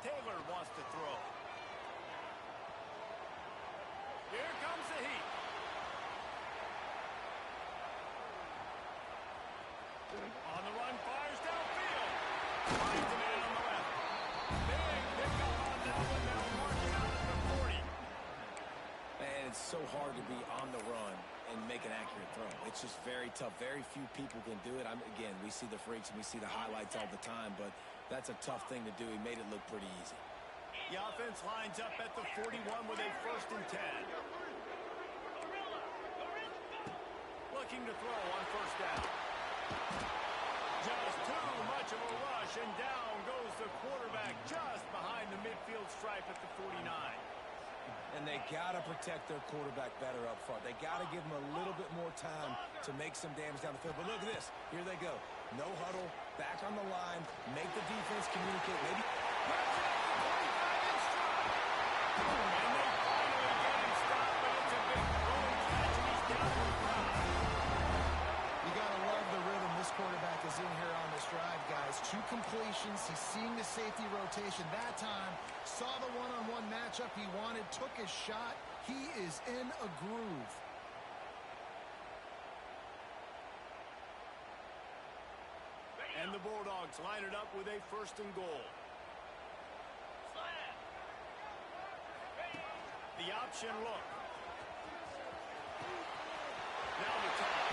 Taylor wants to throw. Here comes the heat. On the run, fires downfield. Finds a man on the left. Big pickup on that one. Now marking out at the 40. Man, it's so hard to be on the run and make an accurate throw. It's just very tough. Very few people can do it. Again, we see the freaks and we see the highlights all the time, but that's a tough thing to do. He made it look pretty easy. The offense lines up at the 41 with a 1st and 10. Looking to throw on 1st down. Just too much of a rush, and down goes the quarterback just behind the midfield stripe at the 49. And they got to protect their quarterback better up front. They got to give him a little bit more time to make some damage down the field. But look at this. Here they go. No huddle, back on the line, make the defense communicate. Maybe. And they finally get him stopped, but it's a big throwing catch, and he's down to 5. You got to love the rhythm this quarterback is in here on this drive, guys. 2 completions. He's seeing the safety rotation that time. Saw the one-on-one matchup he wanted, took his shot. He is in a groove. And the Bulldogs line it up with a 1st and goal. The option look. Now the toss.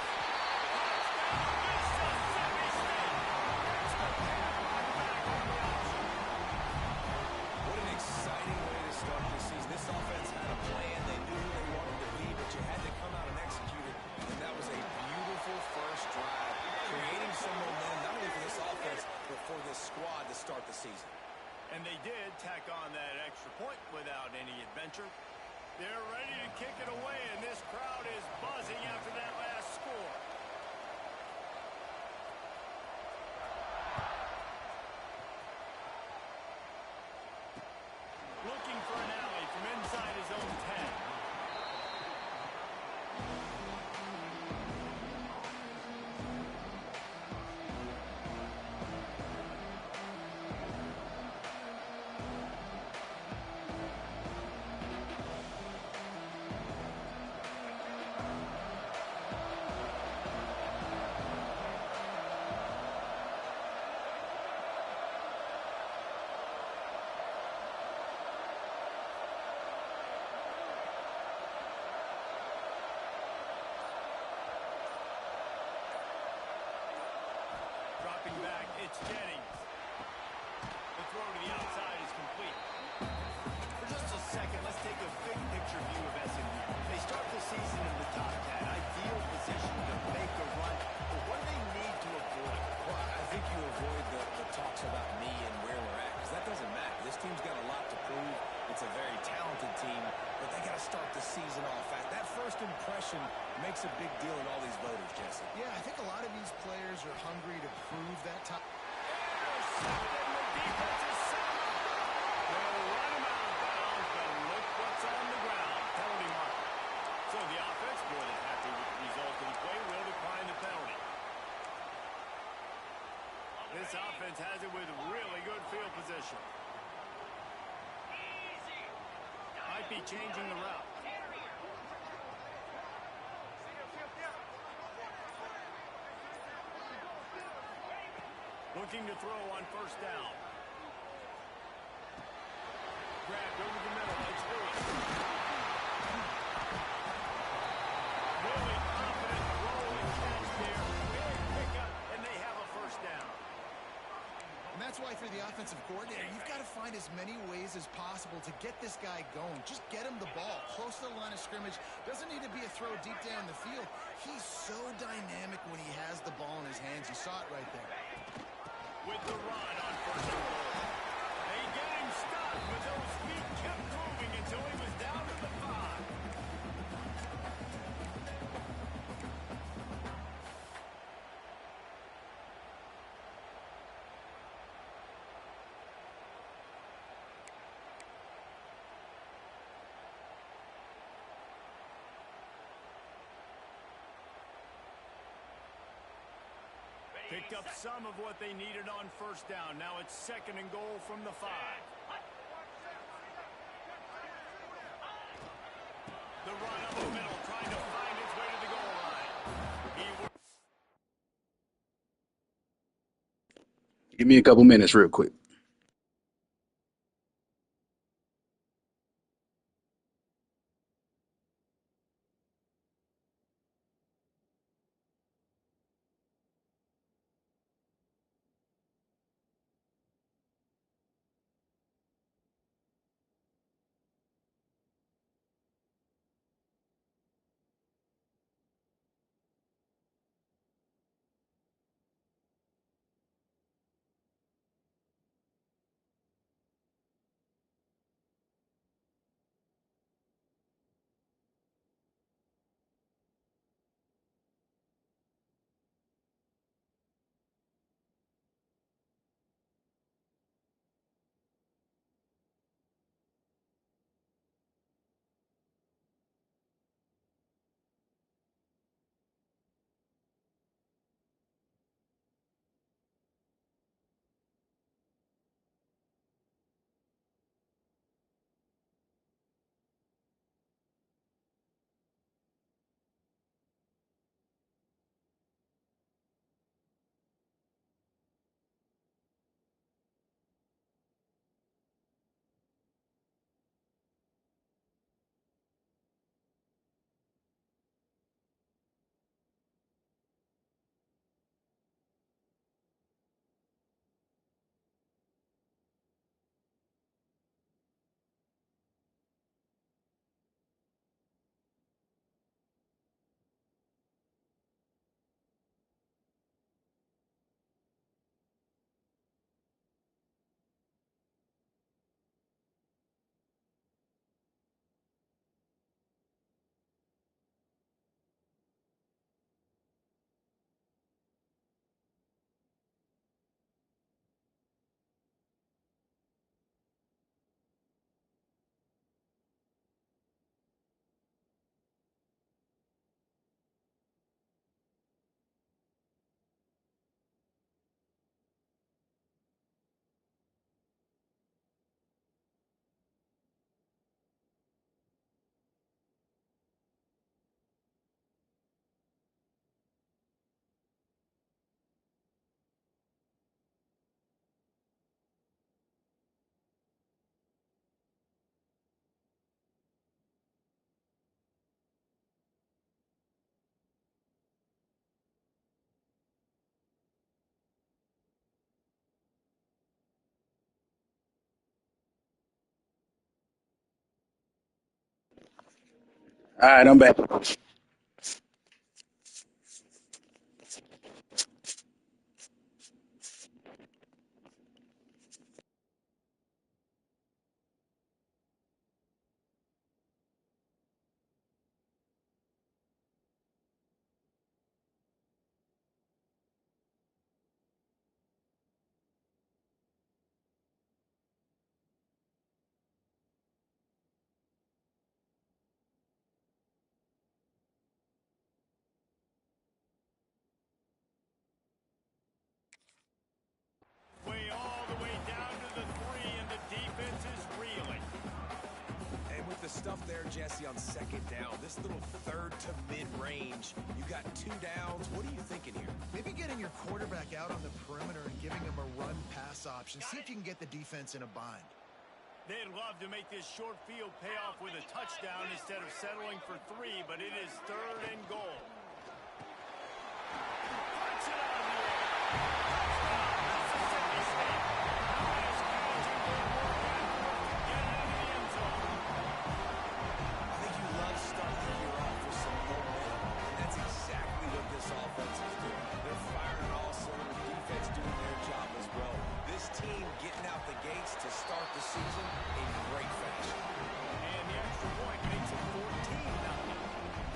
What an exciting way to start the season. This offense had a plan. They knew who they wanted to be, but you had to come out and execute it. And that was a beautiful first drive, creating some momentum, not only for this offense, but for this squad to start the season. And they did tack on that extra point without any adventure. They're ready to kick it away, and this crowd is buzzing after that last score. Looking for an alley from inside his own 10. Dropping back, it's Jennings. The throw to the outside is complete. For just a second, let's take a big picture view of SMU. They start the season in the top 10, ideal position to make a run. But what do they need to avoid? Well, I think you avoid the talks about me and where we're at, because that doesn't matter. This team's got a lot to prove. It's a very talented team, but they got to start the season off fast. That first impression makes a big deal in all these voters, Jesse. Yeah, I think a lot of these players are hungry to prove that top. Intercepted, the defense is set. They'll run him out of bounds, but look what's on the ground. Penalty mark. So the offense, more than happy with the result of the play, will decline the penalty. This offense has it with really good field position. Might be changing the route. Looking to throw on 1st down. Grabbed over the middle. It's Lewis. Really confident throw and catch there. Big pickup, and they have a 1st down. And that's why for the offensive coordinator, you've got to find as many ways as possible to get this guy going. Just get him the ball close to the line of scrimmage. Doesn't need to be a throw deep down the field. He's so dynamic when he has the ball in his hands. You saw it right there. With the run on 1st and goal. They get him stopped, but those feet kept moving until he was down to the 5. Picked up some of what they needed on 1st down. Now it's 2nd and goal from the 5. The run up the middle, trying to find its way to the goal line. Give me a couple minutes real quick. All right, I'm back. Way all the way down to the 3, and the defense is reeling. And with the stuff there, Jesse, on second down, this little third to mid-range, you got 2 downs. What are you thinking here? Maybe getting your quarterback out on the perimeter and giving him a run-pass option. See if you can get the defense in a bind. They'd love to make this short field pay off with a touchdown instead of settling for 3, but it is 3rd and goal. Punch it out of the air. Touchdown, Mississippi State. Now SMU can go more backwards to get it into the end zone. I think you love starting the year off with some momentum, and that's exactly what this offense is doing. They're firing all cylinders, defense doing their job as well. This team getting out the gates to start the season in great fashion. And the extra point makes it 14-0.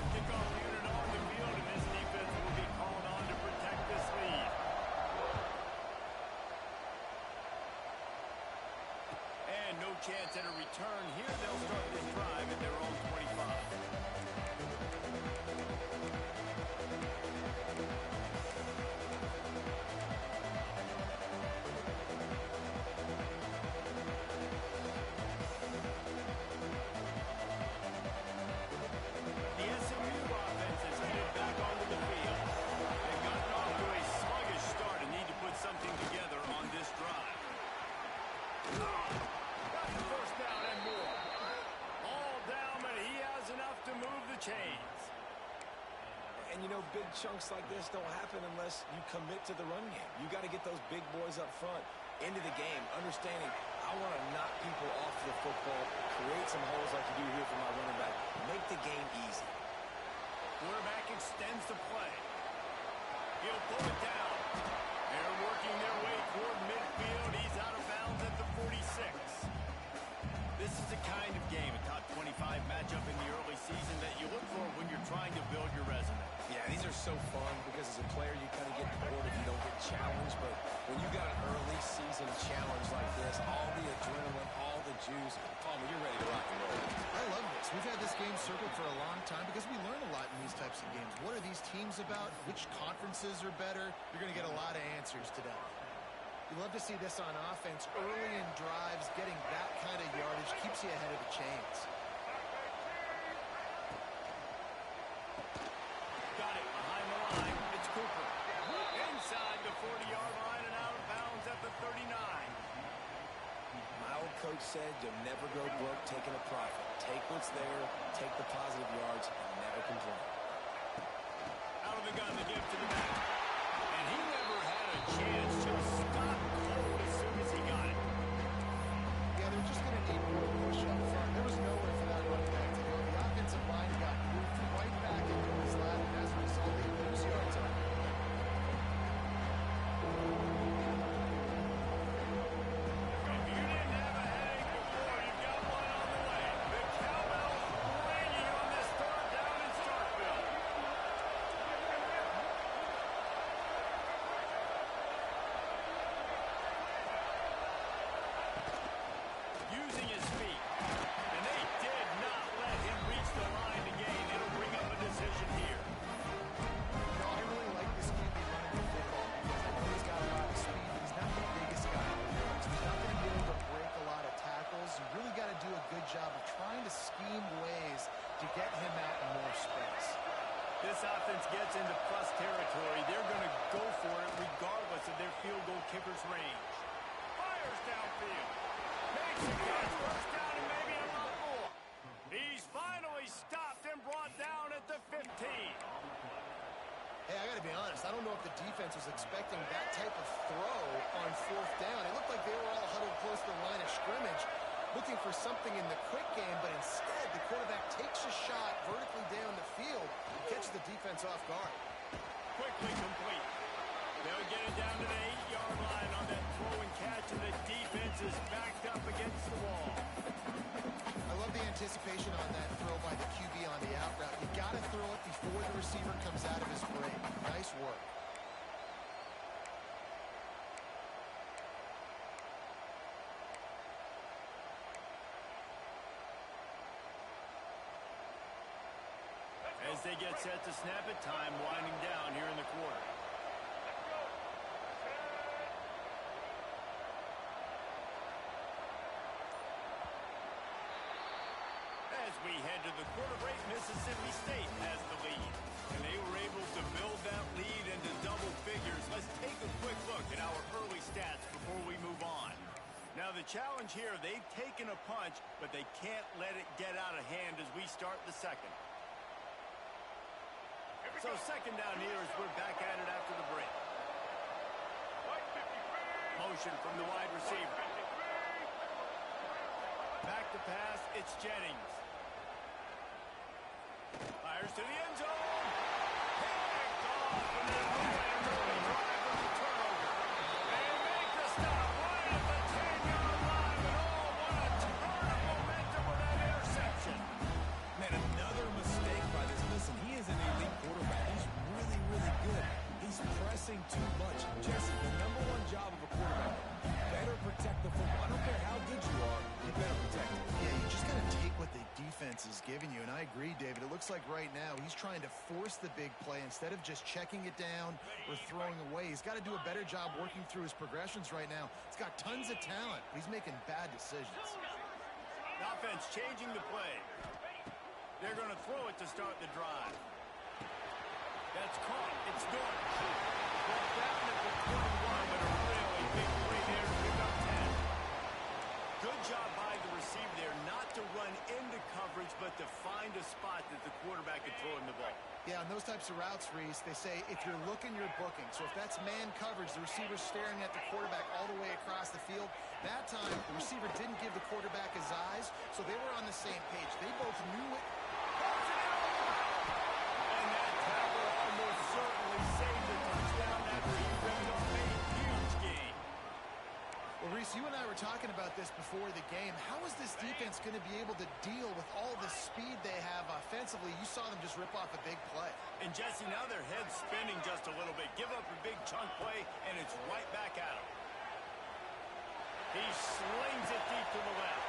Kickoff unit on the field, and this defense will be called on to protect this lead. And no chance at a return here. They'll start this drive at their own 25. chunks like this don't happen unless you commit to the run game. You got to get those big boys up front into the game, understanding I want to knock people off the football, create some holes like you do here for my running back, make the game easy. Quarterback extends the play. He'll pull it down. They're working their way toward midfield. He's out of bounds at the 46. This is the kind of game, a top 25 matchup in the early season, that you look for when you're trying to build your resume. Yeah, these are so fun because as a player you kind of get bored if you don't get challenged, but when you got an early season challenge like this, all the adrenaline, all the juice, Palmer, you're ready to rock and roll. I love this. We've had this game circled for a long time because we learn a lot in these types of games. What are these teams about? Which conferences are better? You're going to get a lot of answers today. You love to see this on offense early in drives. Getting that kind of yardage keeps you ahead of the chains. Got it behind the line. It's Cooper. Inside the 40-yard line and out of bounds at the 39. My old coach said you'll never go broke taking a profit. Take what's there, take the positive yards, and never complain. Out of the gun, the give to the back. And he never had a chance to stop cold as soon as he got it. Yeah, they're just going to need more push up front. There was nowhere for that running back to go. The offensive line got moved right back into his lap, and as a result, they lose yards on it. If you didn't have a headache before, you've got one on the way. The cowbell's ringing on this third down in Starkville. Using his feet. And they did not let him reach the line to gain. It'll bring up a decision here. You know, I really like this QB running the football because I know he's got a lot of speed, but he's not the biggest guy in the world. So he's not going to be able to break a lot of tackles. You really got to do a good job of trying to scheme ways to get him out in more space. This offense gets into plus territory. They're going to go for it regardless of their field goal kicker's range. Fires downfield. Makes a catch. First down and maybe a lot more. He's finally stopped and brought down at the 15. Hey, I got to be honest. I don't know if the defense was expecting that type of throw on fourth down. It looked like they were all huddled close to the line of scrimmage, looking for something in the quick game, but instead the quarterback takes a shot vertically down the field and catches the defense off guard. Quickly complete. They'll get it down to the 8-yard line on that throw and catch, and the defense is backed up against the wall. I love the anticipation on that throw by the QB on the out route. You got to throw it before the receiver comes out of his break. Nice work. As they get set to snap it, time winding down here in the quarter. As we head to the quarter break, Mississippi State has the lead. And they were able to build that lead into double figures. Let's take a quick look at our early stats before we move on. Now the challenge here, they've taken a punch, but they can't let it get out of hand as we start the second. So second down here as we're back at it after the break. Motion from the wide receiver. Back to pass, it's Jennings. Fires to the end zone. Picked off, and then an early drive with the turnover. They make the stop right at the 10-yard line, and what a turn of momentum with that interception. Man, another mistake by this. Listen, he is an elite quarterback. He's really, really good. He's pressing too much. Jesse, the number one job of a quarterback, better protect the football. I don't care how good you are, you better protect it. Yeah, you just got to take what the defense is giving you, and I agree, David. It looks like right now he's trying to force the big play instead of just checking it down or throwing away. He's got to do a better job working through his progressions right now. He's got tons of talent, but he's making bad decisions. The offense changing the play. They're going to throw it to start the drive. That's caught. It's Dortch. Brought down at the 21, but a really big play there to pick up 10. Good job by the receiver there not to run into coverage, but to find a spot that the quarterback could throw him the ball. Yeah, Yeah, on those types of routes, Reese, they say if you're looking, you're booking. So if that's man coverage, the receiver's staring at the quarterback all the way across the field. That time, the receiver didn't give the quarterback his eyes, so they were on the same page. They both knew it. And that tackle almost certainly saved the touchdown after he ripped off a huge gain. Well, Reese, you and I were talking about this before the game. How is this defense going to be able to deal with all the speed they have offensively? You saw them just rip off a big play. And Jesse, now their head's spinning just a little bit. Give up a big chunk play, and it's right back at him. He slings it deep to the left.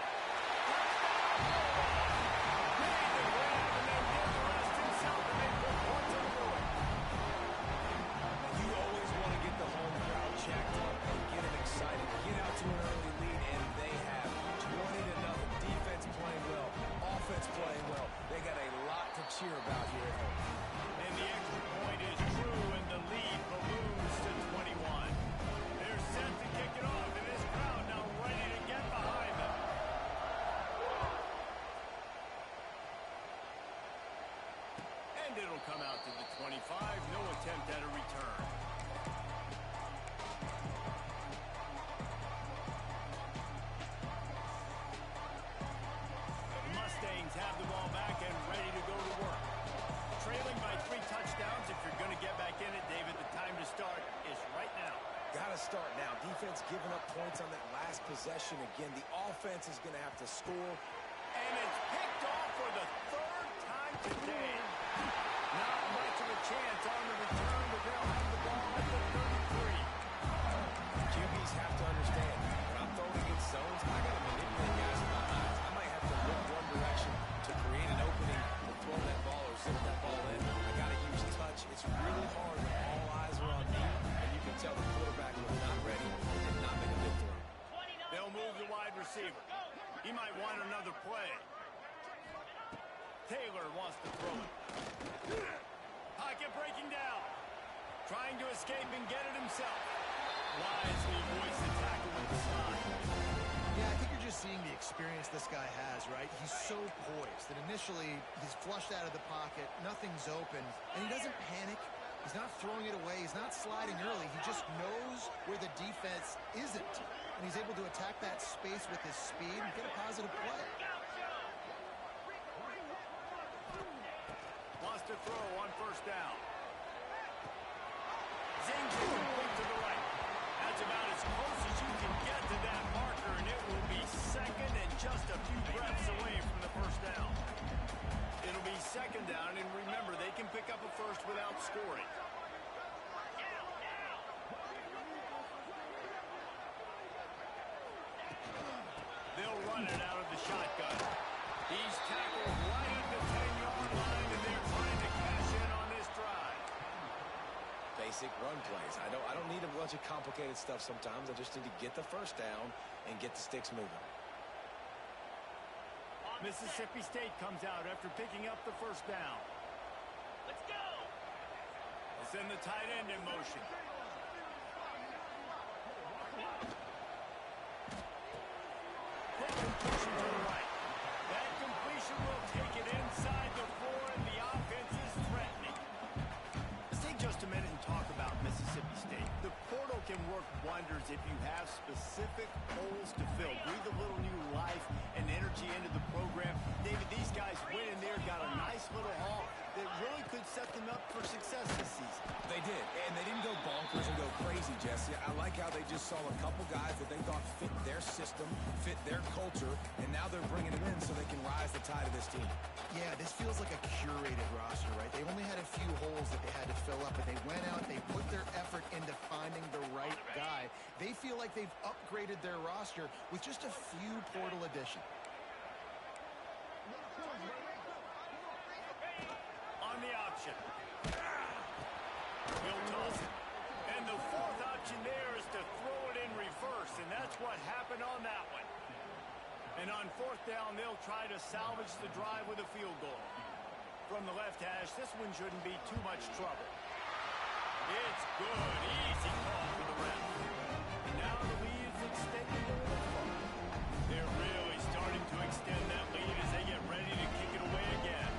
Made the grab and then did the rest himself, and they put points on the board. You always want to get the home crowd jacked up and get them excited. Get out to an early lead, and they have 20-0. Defense playing well, offense playing well. They got a lot to cheer about here at home. And the extra point is true, and the lead balloons to 21. They're set to kick it off, and this crowd now ready to get behind them. And it'll come out to the 25. No attempt at a return. The Mustangs have the ball back and ready to go to work. Trailing by 3 touchdowns. If you're going to get back in it, David, the time to start is right now. Got to start now. Defense giving up points on that last possession. Again, the offense is going to have to score. And it's picked off for the 3rd time today. Not much of a chance on the return, but they'll have the ball at the 33. QBs have to understand, when I'm throwing against zones, I got to manipulate guys with my eyes. I might have to look one direction to create an opening to throw that ball or zip that ball in. I got to use touch. It's really hard when all eyes are on me, and you can tell the quarterback was not ready and not make a good throw. They'll move the wide receiver. He might want another play. Taylor wants to throw it. Pocket breaking down. Trying to escape and get it himself. Wisely avoids the tackle with the slide. Yeah, I think you're just seeing the experience this guy has, right? He's so poised that initially he's flushed out of the pocket, nothing's open, and he doesn't panic. He's not throwing it away. He's not sliding early. He just knows where the defense isn't, and he's able to attack that space with his speed and get a positive play. Wants to throw on 1st down. Zings it complete to the right. That's about as close as you can get to that marker, and it will be 2nd and just a few breaths away from the 1st down. It'll be 2nd down, and remember, they can pick up a 1st without scoring. They'll run it out of the shotgun. He's tackled right at the 10-yard line, and they're trying to cash in on this drive. Basic run plays. I don't need a bunch of complicated stuff sometimes. I just need to get the 1st down and get the sticks moving. Mississippi State comes out after picking up the 1st down. Let's go! They'll send the tight end in motion. Quick completion to the right. That completion will take it inside the 4, and the offense is threatening. Let's take just a minute and talk about Mississippi State. The portal can work wonders if you have specific holes to fill. Breathe a little new life and energy into the program. David, these guys went in there, got a nice little haul that really could set them up for success this season. They did, and they didn't go bonkers and go crazy, Jesse. I like how they just saw a couple guys that they thought fit their system, fit their culture, and now they're bringing them in so they can rise the tide of this team. Yeah, this feels like a curated roster, right? They only had a few holes that they had to fill up, but they went out, they put their effort into finding the right guy. They feel like they've upgraded their roster with just a few portal additions. On the option. He'll toss it. And the 4th option there is to throw it in reverse, and that's what happened on that one. And on 4th down, they'll try to salvage the drive with a field goal. From the left hash, this one shouldn't be too much trouble. It's good. Easy call for the ref. And now the lead is extending a little far. They're really starting to extend that lead as they get ready to kick it away again.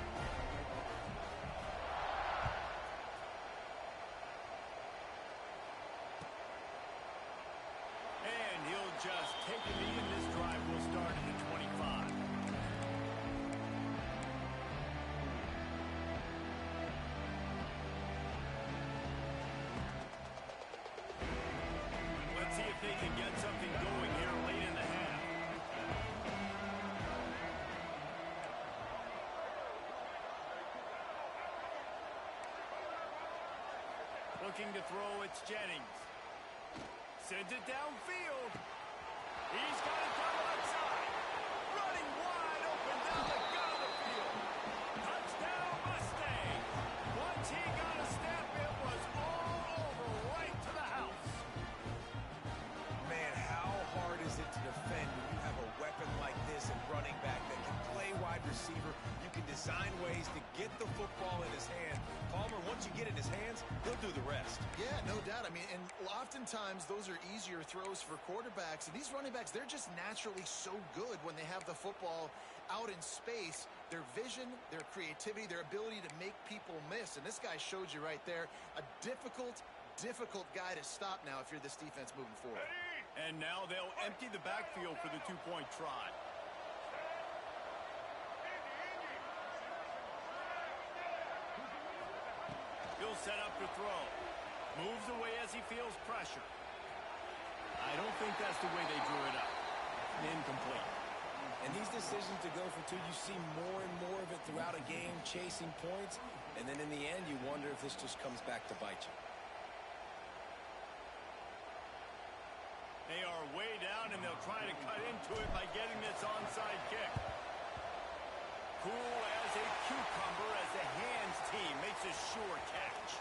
Looking to throw, it's Jennings. Sends it downfield. He's got it double outside. Running wide open down the gut of the field. Touchdown Mustang. Once he got a step, it was all over right to the house. Man, how hard is it to defend when you have a weapon like this at running back that can play wide receiver? You can design ways to get the football in his hand. Palmer, once you get it in his hands, he'll do the rest. Yeah, no doubt. I mean, and oftentimes those are easier throws for quarterbacks. And these running backs, they're just naturally so good when they have the football out in space. Their vision, their creativity, their ability to make people miss. And this guy showed you right there, a difficult guy to stop now if you're this defense moving forward. And now they'll empty the backfield for the two-point try. He'll set up to throw. Moves away as he feels pressure. I don't think that's the way they drew it up. Incomplete. And these decisions to go for two, you see more and more of it throughout a game, chasing points. And then in the end, you wonder if this just comes back to bite you. They are way down, and they'll try to cut into it by getting this onside kick. Cool as a cucumber as the hands team makes a sure catch.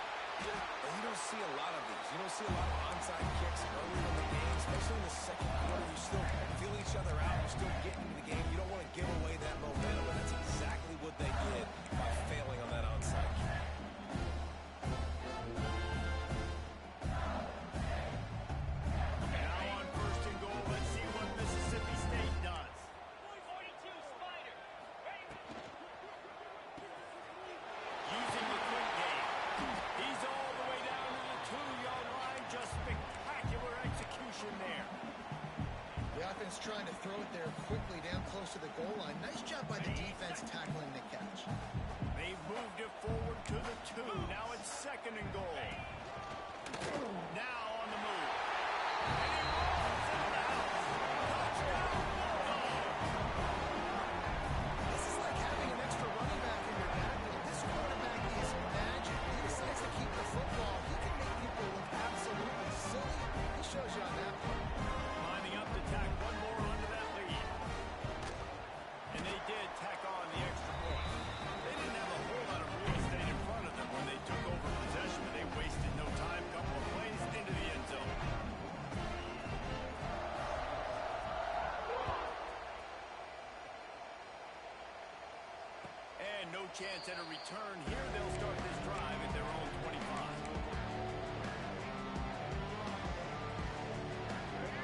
And you don't see a lot of these. You don't see a lot of onside kicks early in the game, especially in the second quarter. You still feel each other out. You're still getting into the game. You don't want to give away that momentum, and that's exactly what they did by failing on that onside kick. Now on first and goal, let's see what Mississippi State does. 42 Spider. Using the quick game. He's all the way down to the 2-yard line. Just spectacular execution there. The offense trying to throw it there quickly down close to the goal line. Nice job by the defense tackling the catch. They've moved it forward to the 2. Now it's second and goal. Now on the move. And he rolls into the house. Touchdown, Bulldogs. This is like having an extra running back in your backfield. This quarterback is magic. He decides to keep the football. He can make people look absolutely silly. He shows you on that one. Lining up to tack one more onto that lead. And they did tack on the extra point. They didn't have a whole lot of real estate in front of them when they took over possession, but they wasted no time. Couple of plays into the end zone. And no chance at a return here. They'll start this drive at their own 25.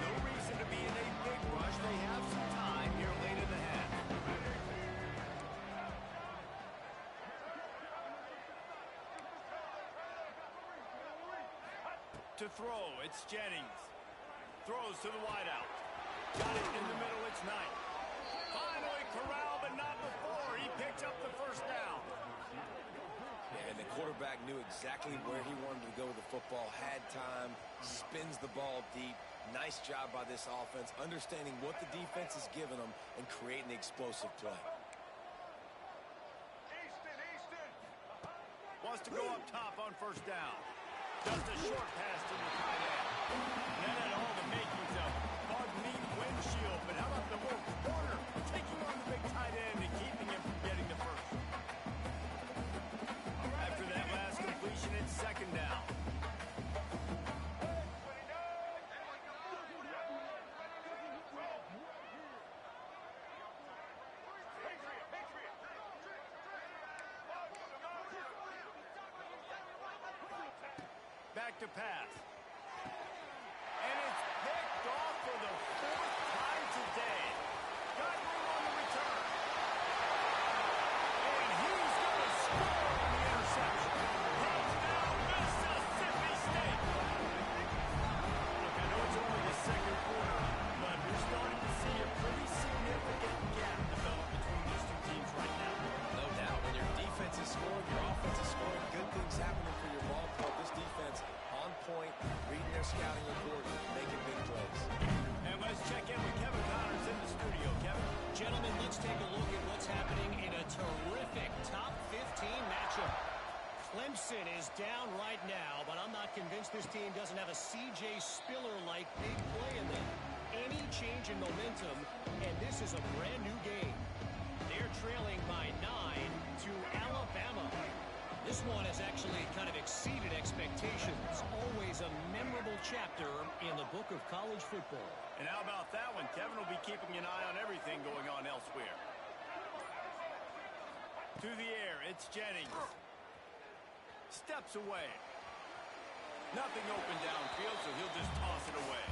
No reason to be in a big rush. They have some time here late in the half. To throw, it's Jennings. Throws to the wideout. Got it in the middle, it's Knight. Finally corralled, but not before. He picks up the first down. Yeah, and the quarterback knew exactly where he wanted to go with the football, had time, spins the ball deep. Nice job by this offense, understanding what the defense is giving them and creating the explosive play. Wants to go up top on first down. Just a short pass to the tight end. That had all the makings of bug meat windshield, but how about the Wolf corner taking on the big tight end and keeping him from getting the first? After that last completion, it's second down. Back to pass. And it's picked off for the 4th time today. Got room on the return. And he's going to score on the interception. Touchdown, Mississippi State. Look, I know it's only the second quarter, but we're starting to see a pretty significant gap develop between these two teams right now. No doubt, when your defense is scoring, your offense is scoring, good things happening for your ball club. This defense on point, this team doesn't have a C.J. Spiller-like big play in them. Any change in momentum, and this is a brand-new game. They're trailing by 9 to Alabama. This one has actually kind of exceeded expectations. Always a memorable chapter in the book of college football. And how about that one? Kevin will be keeping an eye on everything going on elsewhere. To the air, it's Jennings. Steps away. Nothing open downfield, so he'll just toss it away.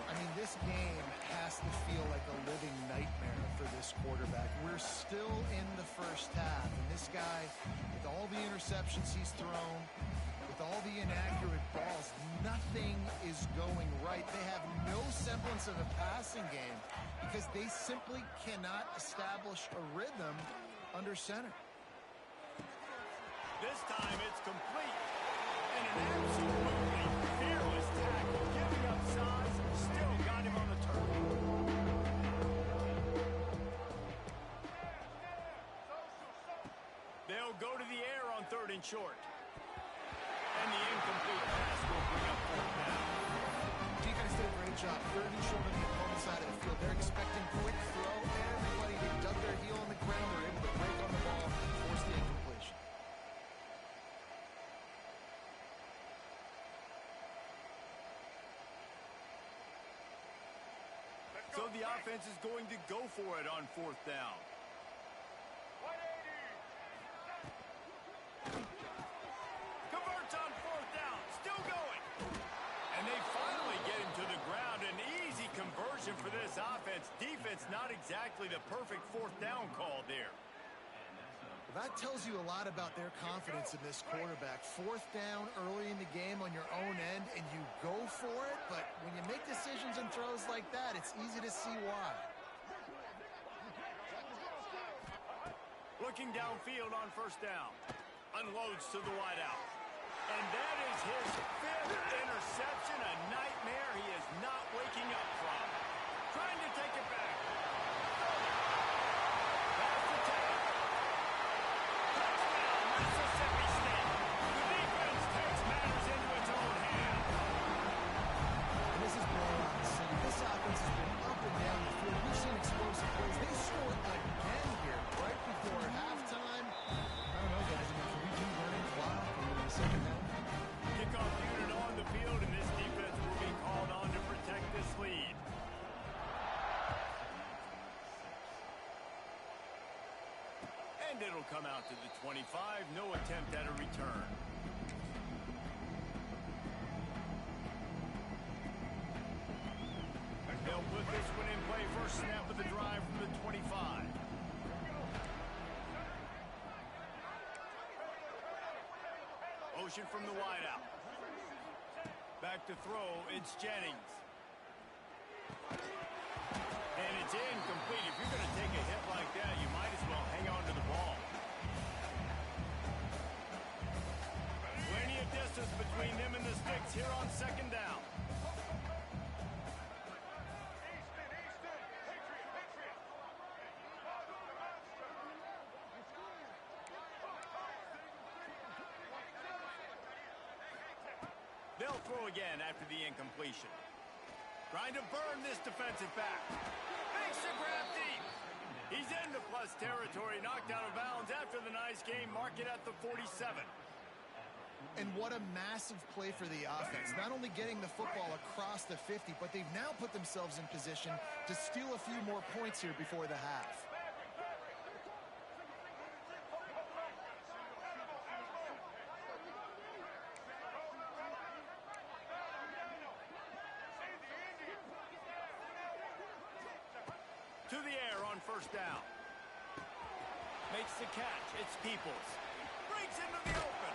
I mean, this game has to feel like a living nightmare for this quarterback. We're still in the first half, and this guy, with all the interceptions he's thrown, with all the inaccurate balls, nothing is going right. They have no semblance of a passing game because they simply cannot establish a rhythm under center. This time it's complete. And an absolutely fearless tackle, giving up size, still got him on the turf. They'll go to the air on 3rd and short. And the incomplete pass will bring up 4th down. Defense did a great job. 3rd and short on the opponent's side of the field. They're expecting quick throw. Everybody, they dug their heel on the ground. They're able to break on the ball, force the incompletion. So the offense is going to go for it on 4th down. Converts on 4th down. Still going. And they finally get him to the ground. An easy conversion for this offense. Defense not exactly the perfect 4th down call there. That tells you a lot about their confidence in this quarterback. 4th down early in the game on your own end, and you go for it, but when you make decisions and throws like that, it's easy to see why. Looking downfield on 1st down. Unloads to the wideout. And that is his 5th interception, a nightmare he is not waking up from. Trying to take it back. That's the take. Touchdown, Mississippi State. The defense takes matters into its own hands. And this is blowout the city. This offense has been up and down the field. We've seen explosive plays. They scored again here right before halftime. I don't know, guys. I mean, can we do running clock in the second half? Kickoff unit on the field, and this defense will be called on to protect this lead. And it'll come out to the 25. No attempt at a return. They'll put this one in play. First snap of the drive from the 25. Motion from the wideout. Back to throw, it's Jennings. And it's incomplete. If you're going to take a hit like that, you might as well hang on to the ball. Plenty of distance between them and the sticks here on 2nd down. They'll throw again after the incompletion. Trying to burn this defensive back. Makes the grab deep. He's into plus territory, knocked out of bounds after the nice game. Mark it at the 47. And what a massive play for the offense. Not only getting the football across the 50, but they've now put themselves in position to steal a few more points here before the half. To the air on 1st down. Makes the catch. It's Peoples. Breaks into the open.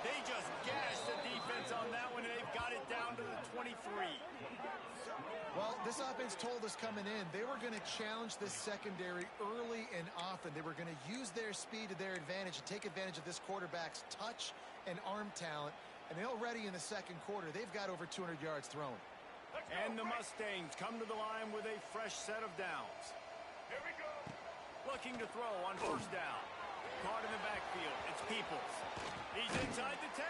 They just gashed the defense on that one, and they've got it down to the 23. Well, this offense told us coming in they were going to challenge this secondary early and often. They were going to use their speed to their advantage and take advantage of this quarterback's touch and arm talent. And already in the 2nd quarter, they've got over 200 yards thrown. And the Mustangs come to the line with a fresh set of downs. Here we go. Looking to throw on 1st down. caught in the backfield. It's Peoples. He's inside the 10.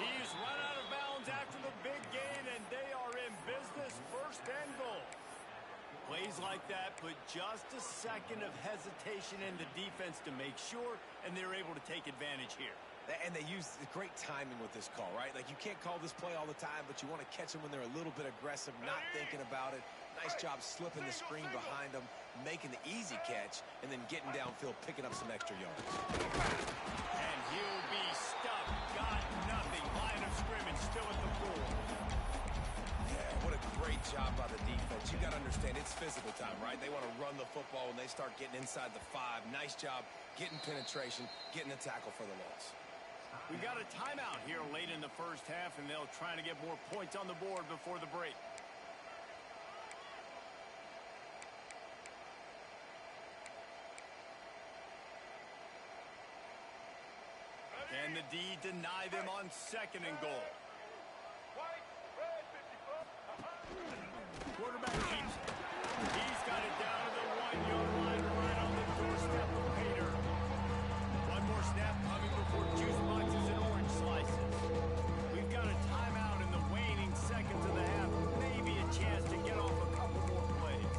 He's run out of bounds after the big gain, and they are in business, first and goal. Plays like that put just a second of hesitation in the defense to make sure, and they're able to take advantage here. And they use great timing with this call, right? Like, you can't call this play all the time, but you want to catch them when they're a little bit aggressive, not thinking about it. Nice job slipping the screen behind them, making the easy catch, and then getting downfield, picking up some extra yards. And he'll be stuffed. Got nothing. Line of scrimmage still at the 4. What a great job by the defense. You got to understand, it's physical time, right? They want to run the football when they start getting inside the 5. Nice job getting penetration, getting the tackle for the loss. We've got a timeout here late in the first half, and they'll try to get more points on the board before the break. Can the D deny them on second and goal? Quarterback keeps it. He's got it down to the 1-yard line right on the doorstep of Pater. One more snap coming before juice boxes and orange slices. We've got a timeout in the waning seconds of the half. Maybe a chance to get off a couple more plays.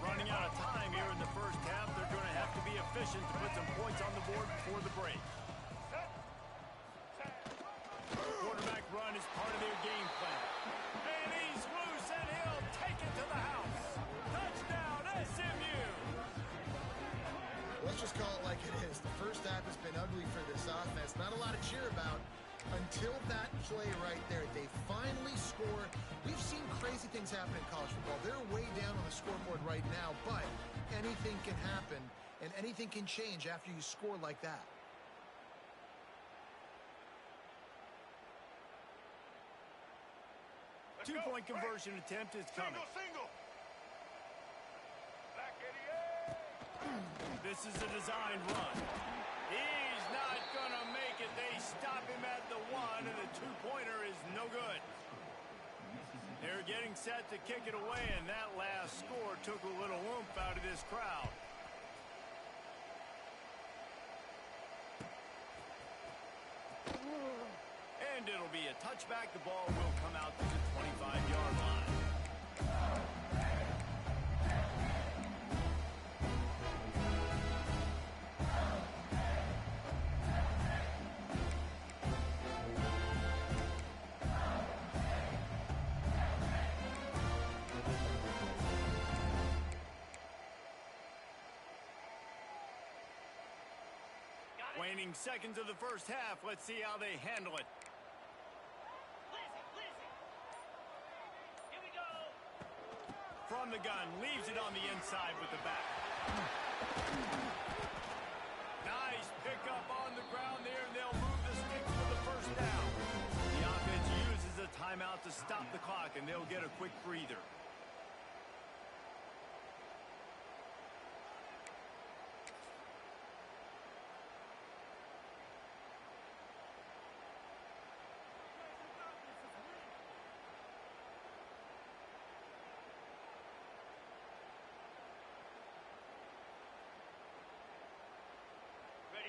Running out of time here in the first half. They're going to have to be efficient to put some points on the board before the break. Quarterback run is part of their game plan. And he's loose, and he'll take it to the house. Touchdown, SMU! Let's just call it like it is. The first half has been ugly for this offense. Not a lot to cheer about until that play right there. They finally score. We've seen crazy things happen in college football. They're way down on the scoreboard right now, but anything can happen, and anything can change after you score like that. Two-point conversion attempt is coming. This is a designed run. He's not going to make it. They stop him at the 1, and the two-pointer is no good. They're getting set to kick it away, and that last score took a little oomph out of this crowd. And it'll be a touchback. The ball will come out to the 25-yard line. Waning seconds of the first half. Let's see how they handle it. Here we go. From the gun, leaves it on the inside with the back. Nice pickup on the ground there, and they'll move the sticks for the first down. The offense uses a timeout to stop the clock, and they'll get a quick breather.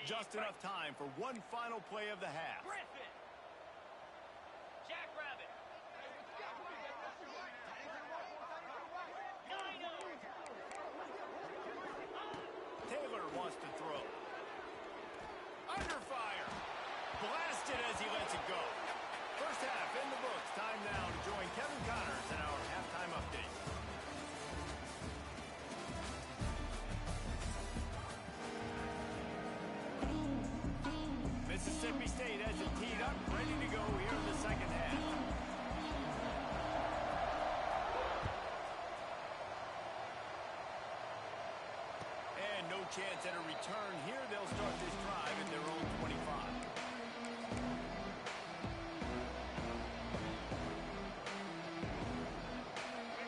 Just enough time for one final play of the half. Griffin. Jackrabbit. Dino. Taylor wants to throw. Under fire. Blasted as he lets it go. First half in the books. Time now to join Kevin Connors in our halftime update. Mississippi State has it teed up, ready to go here in the second half. And no chance at a return here. They'll start this drive at their own 25.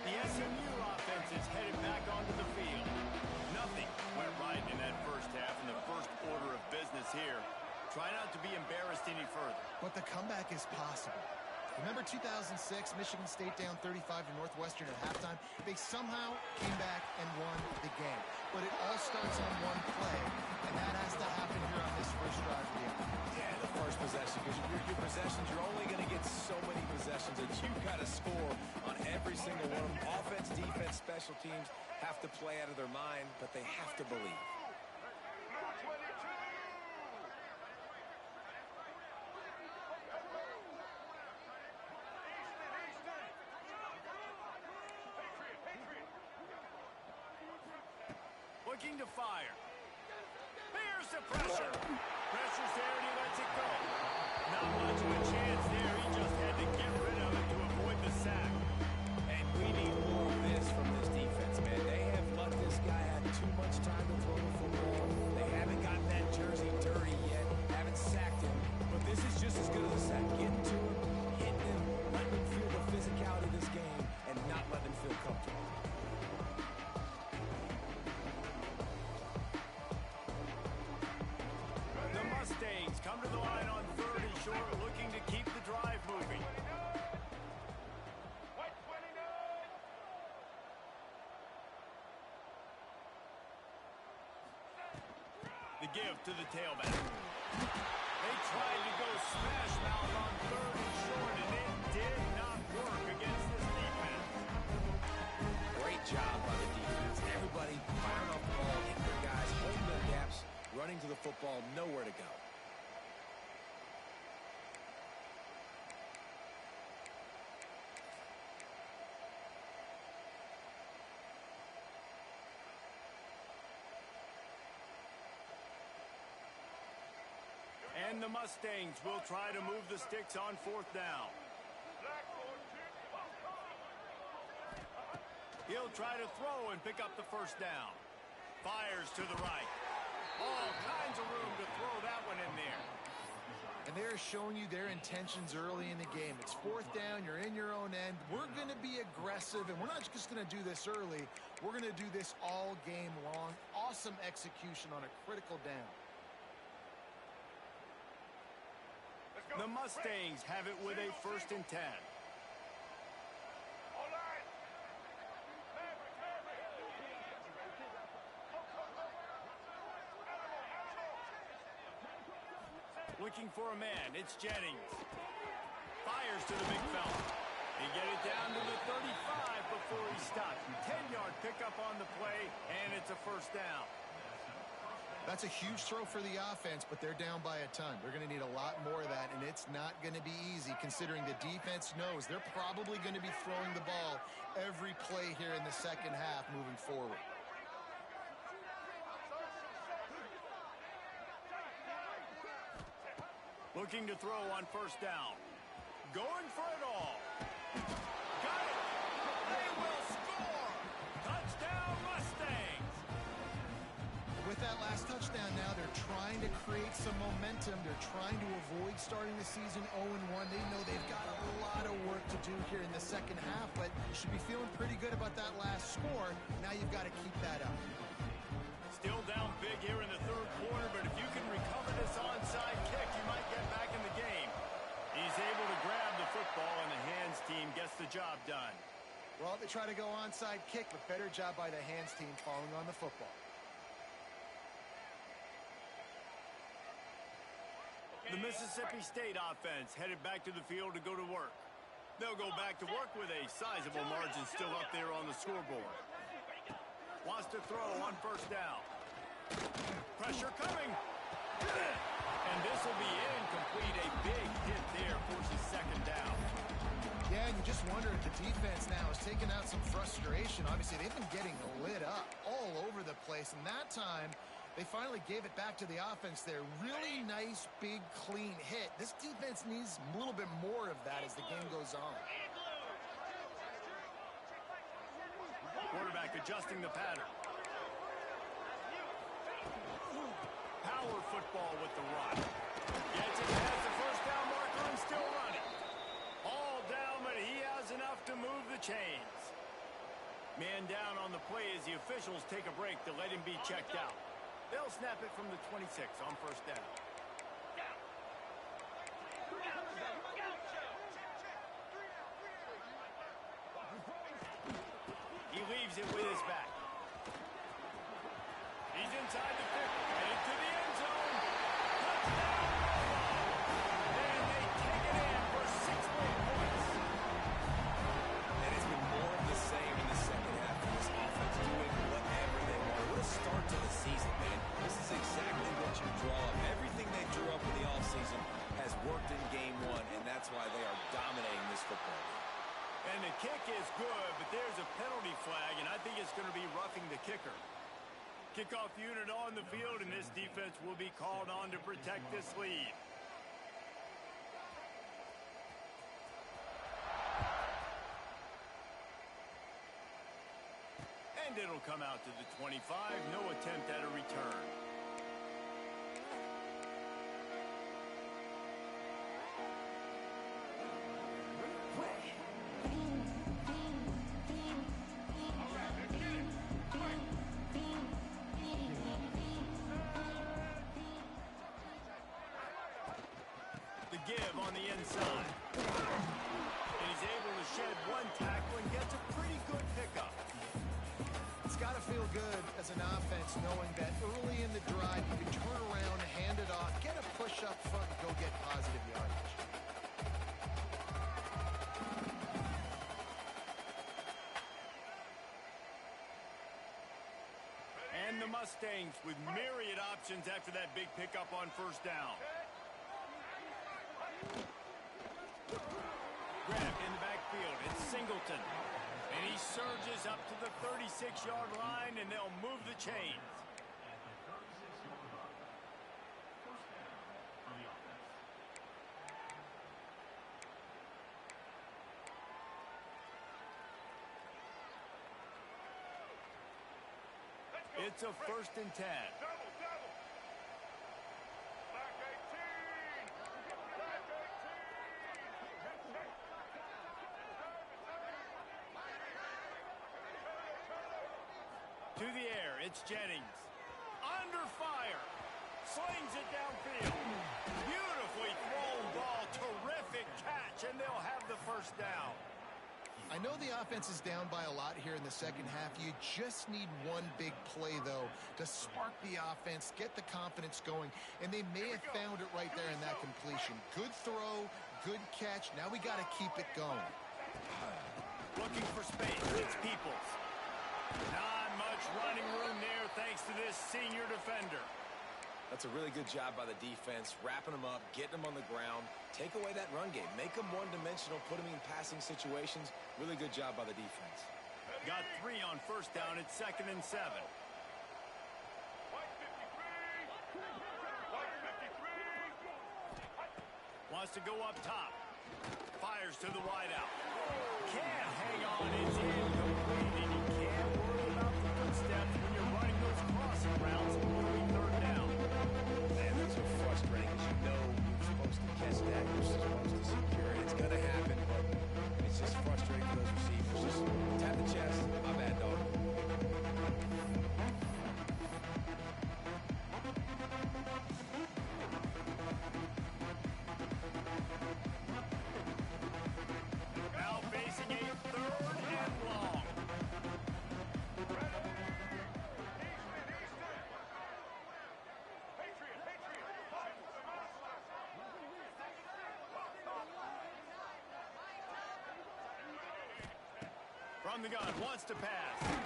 The SMU offense is headed back onto the field. Nothing went right in that first half, and the first order of business here. Try not to be embarrassed any further. But the comeback is possible. Remember 2006, Michigan State down 35 to Northwestern at halftime? They somehow came back and won the game. But it all starts on one play, and that has to happen here on this first drive of the offense. Yeah, the first possession, because your possessions, you're only going to get so many possessions that you've got to score on every single one of them. Offense, defense, special teams have to play out of their mind, but they have to believe. Looking to fire. Here's the pressure. Pressure's there and he lets it go. Not much of a chance there. He just had to get rid of it to avoid the sack. And we need more of this from this defense, man. They have let this guy have too much time to throw the football. They haven't gotten that jersey dirty yet. Haven't sacked him. But this is just as good as a sack. Getting to him, hitting him, letting him feel the physicality of this game, and not letting him feel comfortable. Mustangs come to the line on 3rd and short, looking to keep the drive moving. The give to the tailback. They tried to go smash mouth on 3rd and short, and it did not work against this defense. Great job by the defense. Everybody firing off the ball, hitting their guys, holding their gaps, running to the football, nowhere to go. And the Mustangs will try to move the sticks on 4th down. He'll try to throw and pick up the 1st down. Fires to the right. All kinds of room to throw that one in there. And they're showing you their intentions early in the game. It's 4th down, you're in your own end. We're going to be aggressive, and we're not just going to do this early. We're going to do this all game long. Awesome execution on a critical down. The Mustangs have it with a 1st and 10. Looking for a man, it's Jennings. Fires to the big fella. He get it down to the 35 before he stopped. 10-yard pickup on the play, and it's a 1st down. That's a huge throw for the offense, but they're down by a ton. They're going to need a lot more of that, and it's not going to be easy considering the defense knows they're probably going to be throwing the ball every play here in the second half moving forward. Looking to throw on 1st down. Going for it all. Got it. They will score. Touchdown, Mustangs. With that last touchdown now, they're trying to create some momentum. They're trying to avoid starting the season 0-1. They know they've got a lot of work to do here in the second half, but you should be feeling pretty good about that last score. Now you've got to keep that up. Still down big here in the 3rd quarter, but if you can recover this onside kick, you might get back in the game. He's able to grab the football, and the hands team gets the job done. Well, they try to go onside kick, but better job by the hands team falling on the football. The Mississippi State offense headed back to the field to go to work. They'll go back to work with a sizable margin still up there on the scoreboard. Wants to throw on 1st down. Pressure coming. And this will be incomplete. A big hit there forces 2nd down. Yeah, and you just wonder if the defense now is taking out some frustration. Obviously, they've been getting lit up all over the place, and that time they finally gave it back to the offense there. Really nice, big, clean hit. This defense needs a little bit more of that as the game goes on. Quarterback adjusting the pattern. Power football with the run. Gets it past the 1st down marker and still running. All down, but he has enough to move the chains. Man down on the play as the officials take a break to let him be checked out. They'll snap it from the 26 on 1st down. inside the 50, into the end zone. Touchdown, Buffalo. And they take it in for 6 more points. And it's been more of the same in the second half of this offense, doing whatever they want. What a start to the season, man. This is exactly what you draw up. Everything they drew up in the offseason has worked in game one, and that's why they are dominating this football game. And the kick is good, but there's a penalty flag, and I think it's going to be roughing the kicker. Kickoff unit on the field, and this defense will be called on to protect this lead. And it'll come out to the 25. No attempt at a return. The give on the inside. And he's able to shed one tackle and gets a pretty good pickup. It's got to feel good as an offense knowing that early in the drive you can turn around, hand it off, get a push up front, and go get positive yardage. And the Mustangs with myriad options after that big pickup on first down. Grabbed in the backfield. It's Singleton. And he surges up to the 36-yard line, and they'll move the chains. It's a 1st and 10. To the air, it's Jennings. Under fire. Slings it downfield. Beautifully thrown ball. Terrific catch, and they'll have the first down. I know the offense is down by a lot here in the second half. You just need one big play, though, to spark the offense, get the confidence going, and they may have found it right there in that completion. Good throw, good catch. Now we got to keep it going. Looking for space. It's Peoples. Not much running room there thanks to this senior defender. That's a really good job by the defense, wrapping them up, getting them on the ground, take away that run game, make them one-dimensional, put them in passing situations. Really good job by the defense. Got 3 on first down. It's 2nd and 7. Wants to go up top. Fires to the wideout. Can't hang on. It's incomplete, and you can't worry about the footsteps when you're running those crossing routes on 3rd down. Man, those are frustrating because you know you're supposed to catch that, you're supposed to secure it. It's going to happen, but it's just frustrating for those receivers. Just tap the chest. My bad, dog. Now facing a 3rd and long. From the gun, wants to pass. And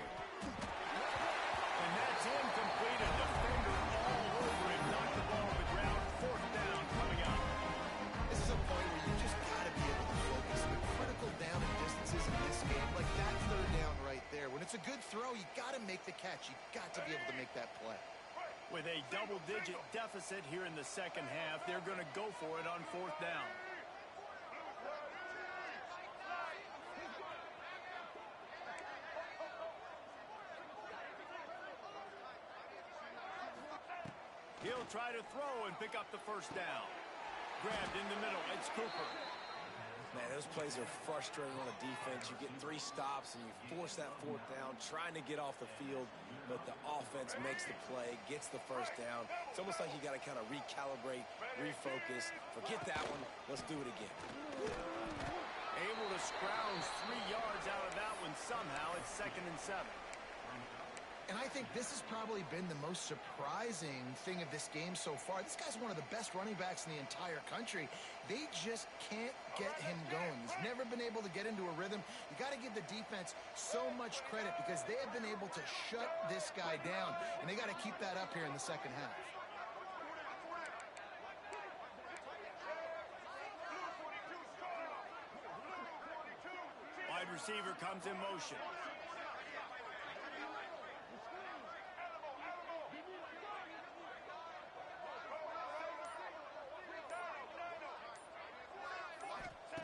that's incomplete. A defender all over him. Knocked the ball on the ground. 4th down coming up. This is a point where you just got to be able to focus. The critical down and distances in this game, like that 3rd down right there. When it's a good throw, you got to make the catch. You got to be able to make that play. With a double-digit deficit here in the second half, they're going to go for it on 4th down. He'll try to throw and pick up the first down. Grabbed in the middle. It's Cooper. Man, those plays are frustrating on the defense. You get 3 stops and you force that 4th down, trying to get off the field, but the offense makes the play, gets the first down. It's almost like you got to kind of recalibrate, refocus. Forget that one. Let's do it again. Able to scrounge 3 yards out of that one somehow. It's 2nd and 7. And I think this has probably been the most surprising thing of this game so far. This guy's one of the best running backs in the entire country. They just can't get him going. He's never been able to get into a rhythm. You got to give the defense so much credit because they have been able to shut this guy down, and they got to keep that up here in the second half. Wide receiver comes in motion.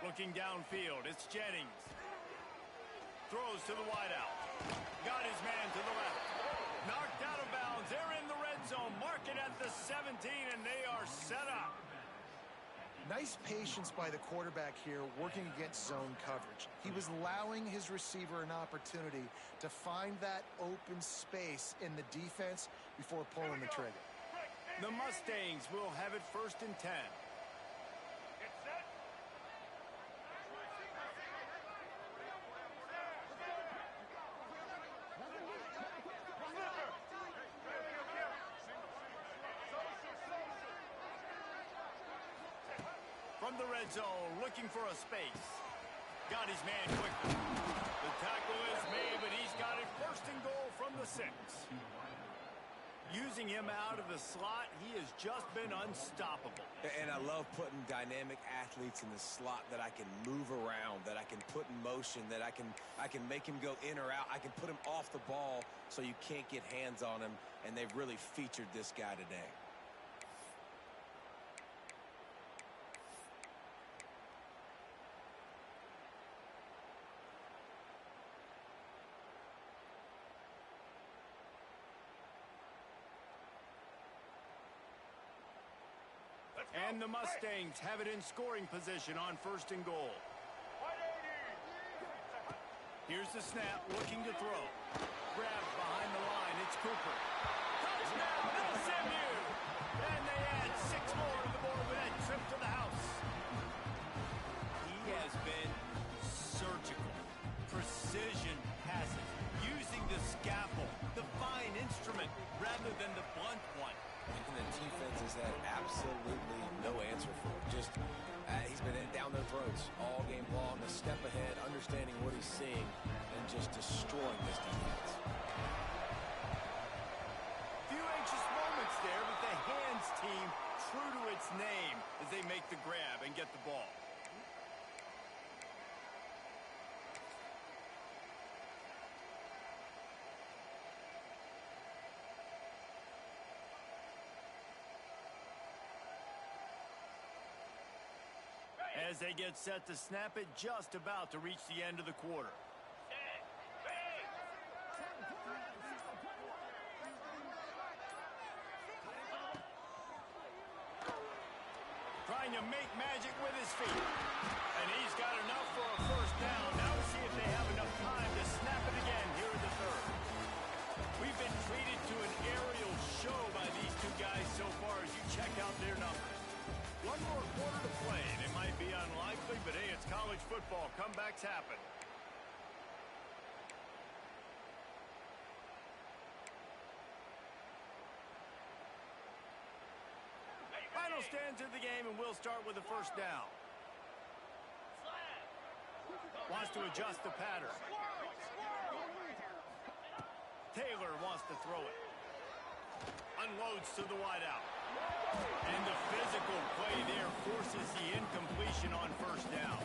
Looking downfield, it's Jennings. Throws to the wideout. Got his man to the left. Knocked out of bounds. They're in the red zone. Mark it at the 17, and they are set up. Nice patience by the quarterback here working against zone coverage. He was allowing his receiver an opportunity to find that open space in the defense before pulling the trigger. The Mustangs will have it 1st and 10. From the red zone, looking for a space. Got his man quickly. The tackle is made, but he's got it 1st and goal from the 6. Using him out of the slot, he has just been unstoppable. And I love putting dynamic athletes in the slot that I can move around, that I can put in motion, that I can make him go in or out. I can put him off the ball so you can't get hands on him, and they've really featured this guy today. And the Mustangs have it in scoring position on 1st and goal. Here's the snap, looking to throw. Grabbed behind the line, it's Cooper. Touchdown, SMU! And they add 6 more to the board with that trip to the house. He has been surgical. Precision passes, using the scaffold, the fine instrument, rather than the blunt one. And the defense has had absolutely no answer for it. He's been down their throats all game long, a step ahead, understanding what he's seeing, and just destroying this defense. Few anxious moments there, but the hands team true to its name as they make the grab and get the ball. As they get set to snap it, just about to reach the end of the quarter. Trying to make magic with his feet. And he's got enough for a 1st down. Now to see if they have enough time to snap it again here in the 3rd. We've been treated to an aerial show by these two guys so far as you check out their numbers. One more quarter to play, and it might be unlikely, but hey, it's college football. Comebacks happen. Final stands of the game, and we'll start with the 1st down. Wants to adjust the pattern. Taylor wants to throw it. Unloads to the wideout. And the physical play there forces the incompletion on 1st down.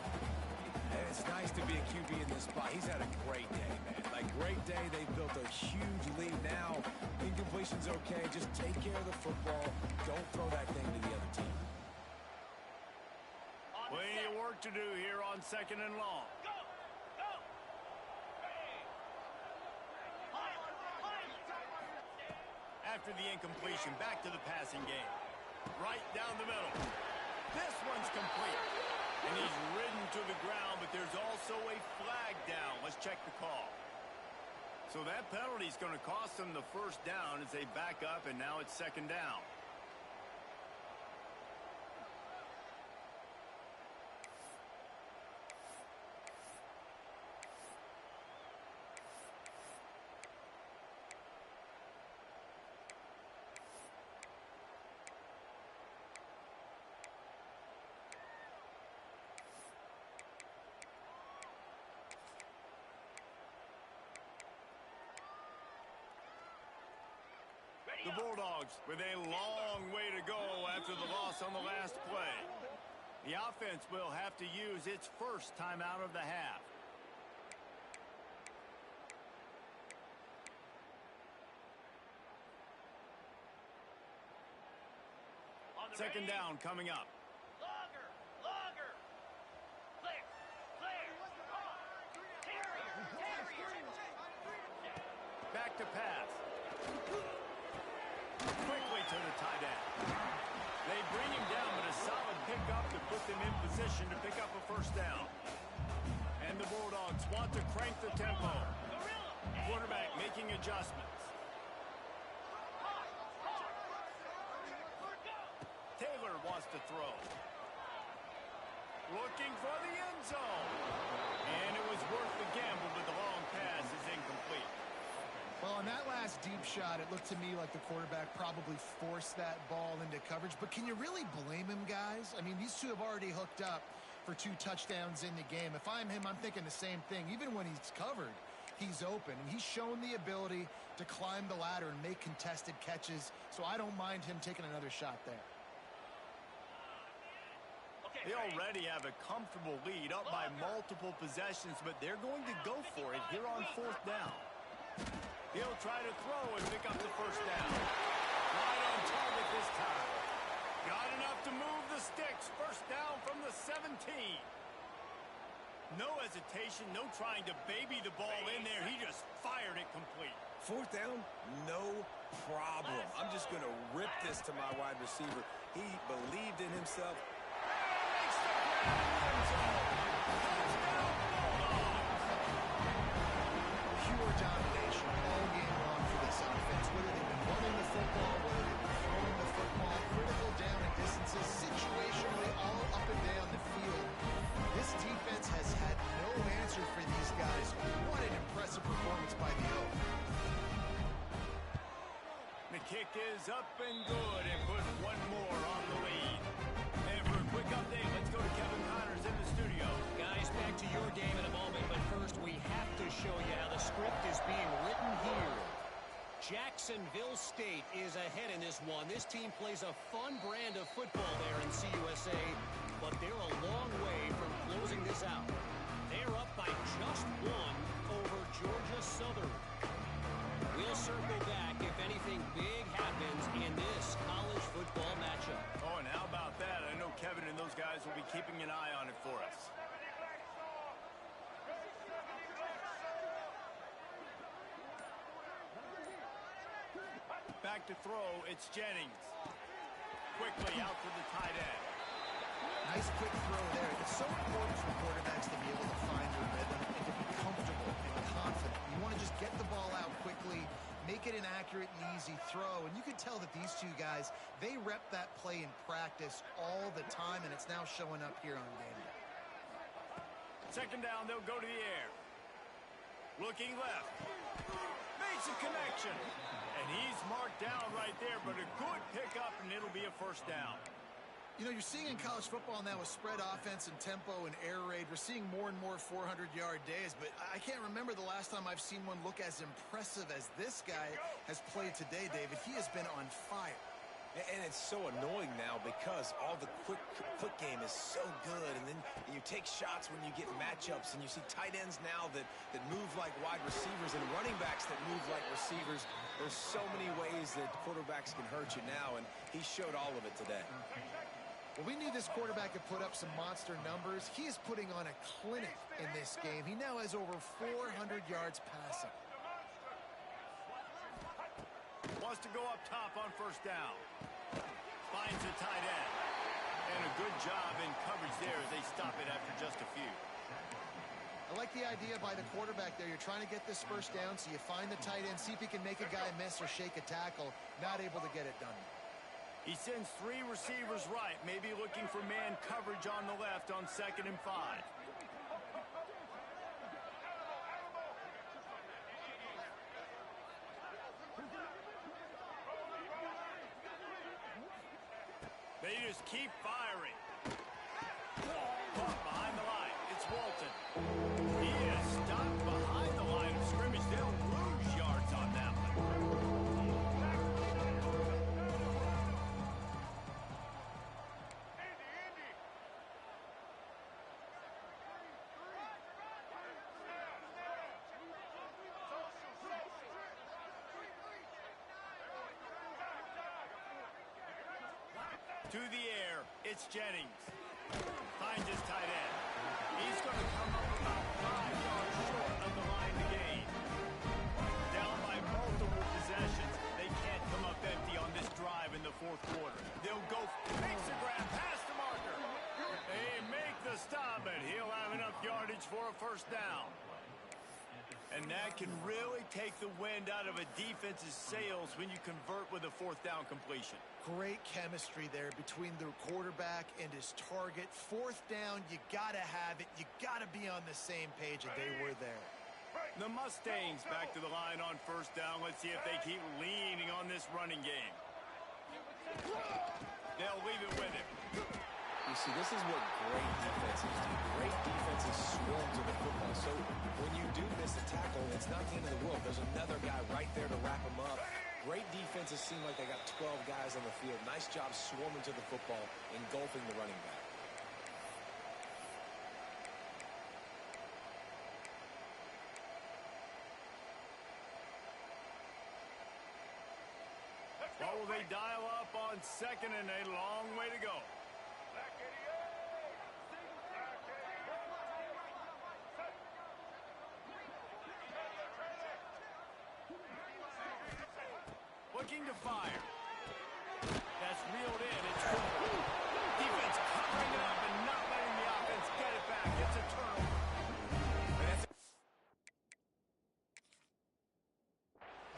And it's nice to be a QB in this spot. He's had a great day, man. Like, great day. They've built a huge lead now. Incompletion's okay. Just take care of the football. Don't throw that thing to the other team. Plenty of work to do here on 2nd and long. After the incompletion, back to the passing game. Right down the middle. This one's complete. And he's ridden to the ground, but there's also a flag down. Let's check the call. So that penalty is going to cost them the 1st down as they back up, and now it's 2nd down. The Bulldogs with a long way to go after the loss on the last play. The offense will have to use its first timeout of the half. Second down coming up. Longer. Clear. Terrier. Back to pass. Quickly to the tight end. They bring him down, but a solid pickup to put them in position to pick up a first down. And the Bulldogs want to crank the tempo. Quarterback making adjustments. Taylor wants to throw. Looking for the end zone. And it was worth the gamble, but the long pass is incomplete. Well, on that last deep shot, it looked to me like the quarterback probably forced that ball into coverage. But can you really blame him, guys? I mean, these two have already hooked up for 2 touchdowns in the game. If I'm him, I'm thinking the same thing. Even when he's covered, he's open. And he's shown the ability to climb the ladder and make contested catches. So I don't mind him taking another shot there. They already have a comfortable lead up by multiple possessions, but they're going to go for it here on 4th down. He'll try to throw and pick up the first down. Right on target this time. Got enough to move the sticks. First down from the 17. No hesitation, no trying to baby the ball in there. He just fired it complete. 4th down, no problem. I'm just going to rip this to my wide receiver. He believed in himself. Pure domination all game long for this offense. Whether they've been running the football, whether they've been throwing the football, critical down and distances, situationally all up and down the field. This defense has had no answer for these guys. What an impressive performance by the Oak. The kick is up and good and put one more on the lead. And for a quick update, let's go to Kevin Connors in the studio. Guys, back to your game in a moment, but first we have to show you how the script is being written here. Jacksonville State is ahead in this one. This team plays a fun brand of football there in CUSA, but they're a long way from closing this out. They're up by just 1 over Georgia Southern. We'll circle back if anything big happens in this college football matchup. Oh, and how about that? I know Kevin and those guys will be keeping an eye on it for us. Back to throw, it's Jennings. Quickly out to the tight end. Nice quick throw there. It's so important for quarterbacks to be able to find their rhythm and to be comfortable and confident. You want to just get the ball out quickly, make it an accurate and easy throw. And you can tell that these two guys, they rep that play in practice all the time, and it's now showing up here on game day. Second down, they'll go to the air. Looking left. Makes a connection. And he's marked down right there, but a good pickup, and it'll be a first down. You know, you're seeing in college football now with spread offense and tempo and air raid, we're seeing more and more 400-yard days, but I can't remember the last time I've seen one look as impressive as this guy has played today, David. He has been on fire. And it's so annoying now because all the quick game is so good, and then you take shots when you get matchups, and you see tight ends now that move like wide receivers and running backs that move like receivers. There's so many ways that quarterbacks can hurt you now, and he showed all of it today. Well, we knew this quarterback could put up some monster numbers. He is putting on a clinic in this game. He now has over 400 yards passing. Wants to go up top on first down. Finds a tight end. And a good job in coverage there as they stop it after just a few. I like the idea by the quarterback there. You're trying to get this first down, so you find the tight end, see if he can make a guy miss or shake a tackle. Not able to get it done. He sends 3 receivers right, maybe looking for man coverage on the left on 2nd and 5. They just keep firing. Caught behind the line. It's Walton. He is stopped behind the line of scrimmage. They'll lose yards on that one. To the air, it's Jennings. Finds his tight end. He's going to come up about 5 yards short of the line to gain. Down by multiple possessions. They can't come up empty on this drive in the fourth quarter. They'll go, makes the grab, past the marker. They make the stop, and he'll have enough yardage for a first down. And that can really take the wind out of a defense's sails when you convert with a fourth down completion. Great chemistry there between the quarterback and his target. Fourth down, you got to have it. You got to be on the same page, and they were there. The Mustangs back to the line on first down. Let's see if they keep leaning on this running game. They'll leave it with him. You see, this is what great defenses do. Great defenses swarm to the football. So when you do miss a tackle, it's not the end of the world. There's another guy right there to wrap him up. Great defenses seem like they got 12 guys on the field. Nice job swarming to the football, engulfing the running back. What will they dial up on second and a long way to go? Looking to fire. That's reeled in. It's good. Defense covering it up and not letting the offense get it back. It's a turnover.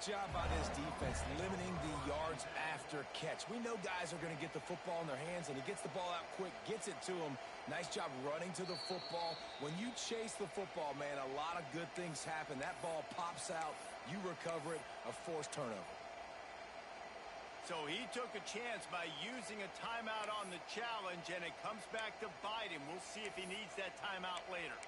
Job by this defense, limiting the yards after catch. We know guys are going to get the football in their hands, and he gets the ball out quick, gets it to him. Nice job running to the football. When you chase the football, man, a lot of good things happen. That ball pops out, you recover it, a forced turnover. So he took a chance by using a timeout on the challenge, and it comes back to bite him. We'll see if he needs that timeout later.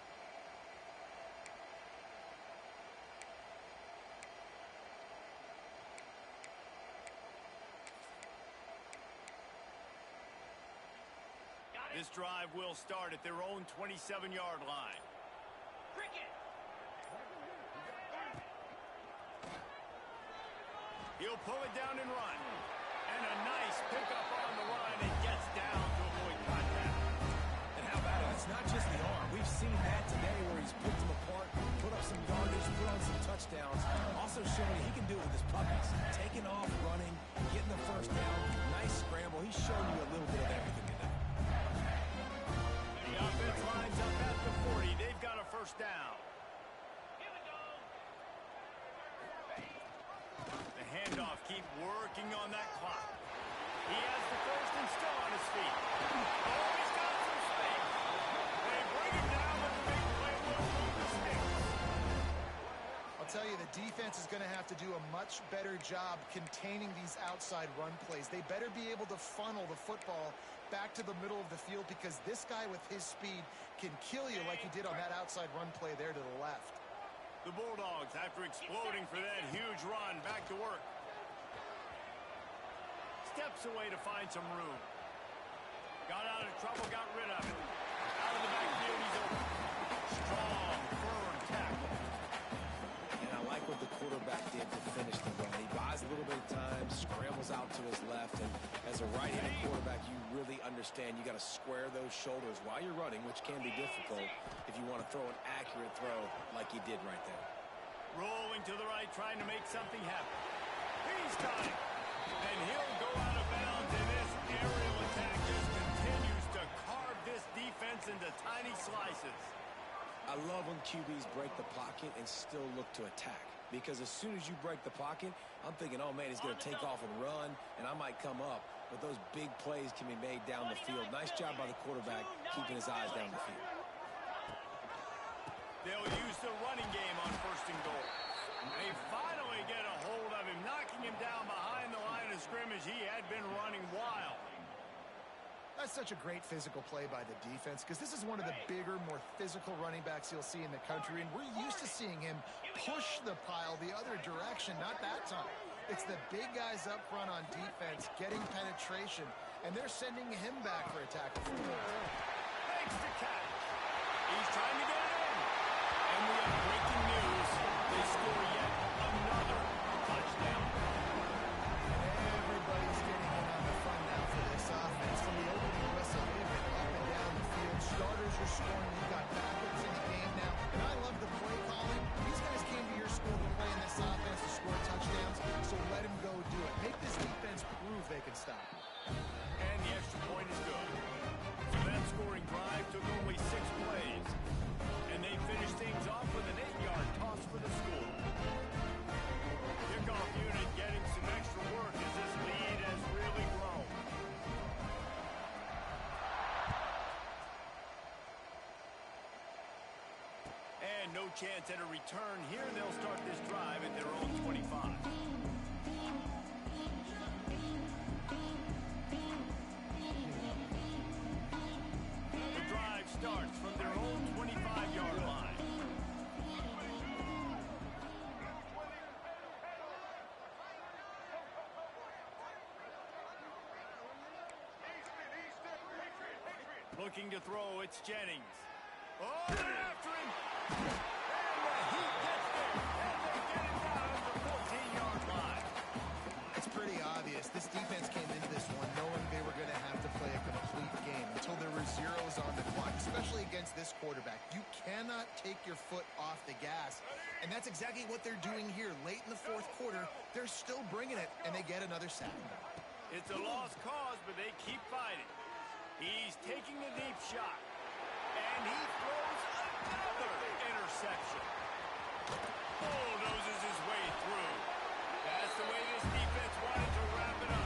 This drive will start at their own 27-yard line. Cricket. He'll pull it down and run. And a nice pickup on the run and gets down to avoid contact. And how about it? It's not just the arm. We've seen that today where he's picked them apart, put up some yardage, put on some touchdowns. Also showing he can do it with his puppies. Taking off, running, getting the first down. Nice scramble. He's shown you a little bit of everything today. The offense lines up at the 40. They've got a first down. Here we go. The handoff, keep working on that clock. He has the first and still on his feet. Oh, he's got some space. They bring him down with the big play. Will move the sticks. I'll tell you, the defense is going to have to do a much better job containing these outside run plays. They better be able to funnel the football back to the middle of the field, because this guy with his speed can kill you like he did on that outside run play there to the left. The Bulldogs, after exploding for that huge run, back to work. Steps away to find some room. Got out of trouble, got rid of it. Out of the backfield, he's open. Strong, firm tackle. And I like what the quarterback did to finish the run. He buys a little bit of time, scrambles out to his left, and as a right-handed quarterback, you really understand you got to square those shoulders while you're running, which can be difficult if you want to throw an accurate throw like he did right there. Rolling to the right, trying to make something happen. He's got it. And he'll go out of bounds, and this aerial attack just continues to carve this defense into tiny slices. I love when QBs break the pocket and still look to attack, because as soon as you break the pocket, I'm thinking, oh man, he's going to take off and run, and I might come up. But those big plays can be made down the field. Nice job by the quarterback keeping his eyes down the field. They'll use the running game on first and goal. They finally get a hold of him, knocking him down behind the line of scrimmage. He had been running wild. That's such a great physical play by the defense, because this is one of the bigger, more physical running backs you'll see in the country, and we're used to seeing him push the pile the other direction. Not that time. It's the big guys up front on defense getting penetration, and they're sending him back for a tackle. Thanks to catch. He's trying to get it in. And we have breaking news. They score yet another touchdown. Everybody's getting in on the fun now for this offense. can stop. And the extra point is good. So that scoring drive took only 6 plays. And they finished things off with an 8-yard toss for the score. Kickoff unit getting some extra work as this lead has really grown. And no chance at a return here. They'll start this drive at their own 25. The drive starts from their own 25-yard line. Looking to throw, it's Jennings. Oh, they're after him! And he gets there! And they get it down at the 14-yard line. It's pretty obvious. This defense came into this one knowing they were going to have to play a complete game until there were zeros on the clock, especially against this quarterback. You cannot take your foot off the gas, and that's exactly what they're doing here. Late in the fourth quarter, they're still bringing it, and they get another sack. It's a lost cause, but they keep fighting. He's taking the deep shot. And he throws another interception. Bulldozes his way through. That's the way this defense wanted to wrap it up.